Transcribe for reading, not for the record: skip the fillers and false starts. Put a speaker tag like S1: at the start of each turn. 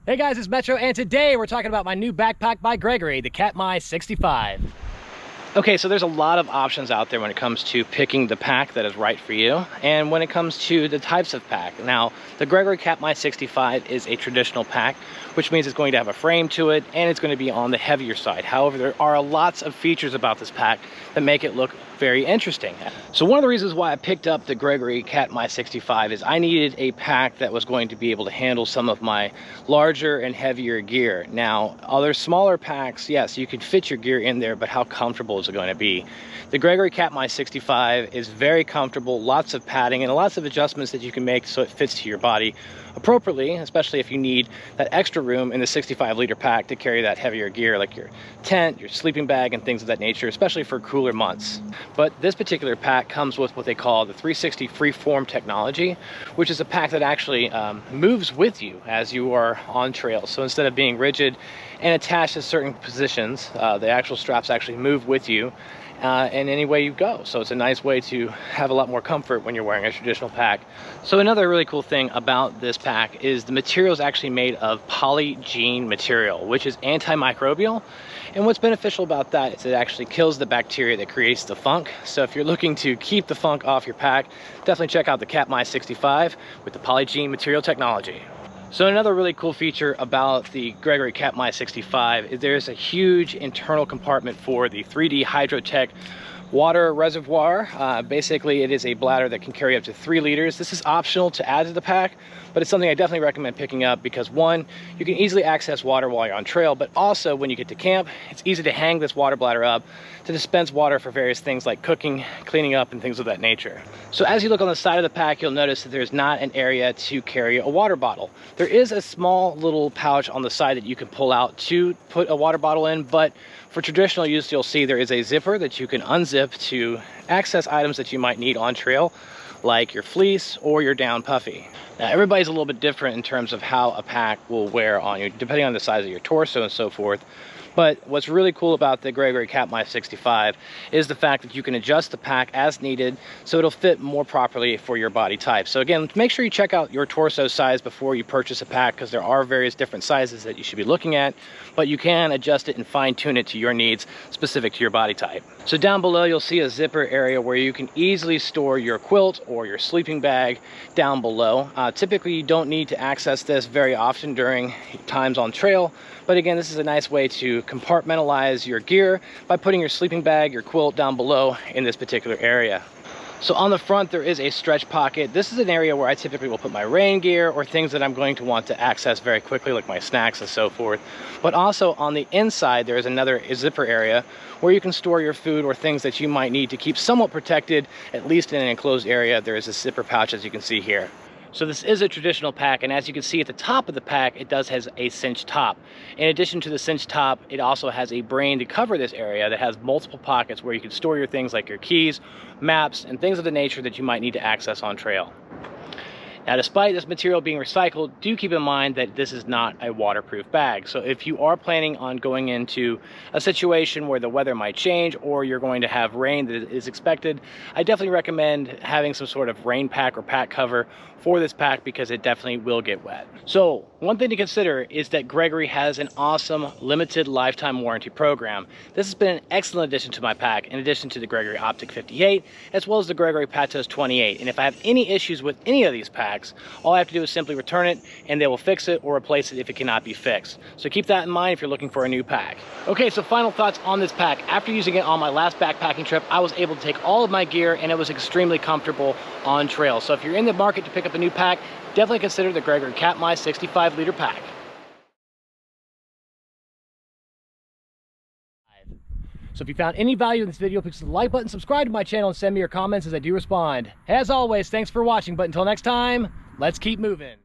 S1: Hey guys, it's Metro, and today we're talking about my new backpack by Gregory, the Katmai 65. Okay, so there's a lot of options out there when it comes to picking the pack that is right for you, and when it comes to the types of pack. Now, the Gregory Katmai 65 is a traditional pack, which means it's going to have a frame to it, and it's going to be on the heavier side. However, there are lots of features about this pack that make it look very interesting. So one of the reasons why I picked up the Gregory Katmai 65 is I needed a pack that was going to be able to handle some of my larger and heavier gear. Now, other smaller packs, yes, you can fit your gear in there, but how comfortable is it going to be? The Gregory Katmai 65 is very comfortable, lots of padding and lots of adjustments that you can make so it fits to your body appropriately, especially if you need that extra room in the 65-liter pack to carry that heavier gear like your tent, your sleeping bag, and things of that nature, especially for cooler months. But this particular pack comes with what they call the 360 Freeform Technology, which is a pack that actually moves with you as you are on trail. So instead of being rigid and attached to certain positions, the actual straps actually move with you in any way you go. So it's a nice way to have a lot more comfort when you're wearing a traditional pack. So another really cool thing about this pack is the material is actually made of polygene material, which is antimicrobial. And what's beneficial about that is it actually kills the bacteria that creates the funk. So if you're looking to keep the funk off your pack, definitely check out the Katmai 65 with the polygene material technology. So another really cool feature about the Gregory Katmai 65 is there's a huge internal compartment for the 3D Hydrotech water reservoir. Basically, it is a bladder that can carry up to 3 liters. This is optional to add to the pack, but it's something I definitely recommend picking up because one, you can easily access water while you're on trail, but also when you get to camp, it's easy to hang this water bladder up to dispense water for various things like cooking, cleaning up, and things of that nature. So as you look on the side of the pack, you'll notice that there's not an area to carry a water bottle. There is a small little pouch on the side that you can pull out to put a water bottle in, but for traditional use, you'll see there is a zipper that you can unzip to access items that you might need on trail, like your fleece or your down puffy. Now, everybody's a little bit different in terms of how a pack will wear on you, depending on the size of your torso and so forth. But what's really cool about the Gregory Katmai 65 is the fact that you can adjust the pack as needed so it'll fit more properly for your body type. So again, make sure you check out your torso size before you purchase a pack because there are various different sizes that you should be looking at, but you can adjust it and fine tune it to your needs specific to your body type. So down below, you'll see a zipper area where you can easily store your quilt or your sleeping bag down below. Typically, you don't need to access this very often during times on trail, but again, this is a nice way to compartmentalize your gear by putting your sleeping bag, your quilt down below in this particular area. So on the front, there is a stretch pocket. This is an area where I typically will put my rain gear or things that I'm going to want to access very quickly, like my snacks and so forth. But also on the inside, there is another zipper area where you can store your food or things that you might need to keep somewhat protected, at least in an enclosed area. There is a zipper pouch, as you can see here. So this is a traditional pack, and as you can see at the top of the pack, it does has a cinch top. In addition to the cinch top, it also has a brain to cover this area that has multiple pockets where you can store your things like your keys, maps, and things of the nature that you might need to access on trail. Now, despite this material being recycled, do keep in mind that this is not a waterproof bag. So if you are planning on going into a situation where the weather might change or you're going to have rain that is expected, I definitely recommend having some sort of rain pack or pack cover for this pack because it definitely will get wet. So one thing to consider is that Gregory has an awesome limited lifetime warranty program. This has been an excellent addition to my pack in addition to the Gregory Optic 58 as well as the Gregory Patos 28. And if I have any issues with any of these packs, all I have to do is simply return it and they will fix it or replace it if it cannot be fixed. So keep that in mind if you're looking for a new pack. Okay, so final thoughts on this pack. After using it on my last backpacking trip, I was able to take all of my gear and it was extremely comfortable on trail. So if you're in the market to pick up a new pack, definitely consider the Gregory Katmai 65-liter pack. So if you found any value in this video, please hit the like button, subscribe to my channel, and send me your comments as I do respond. As always, thanks for watching, but until next time, let's keep moving.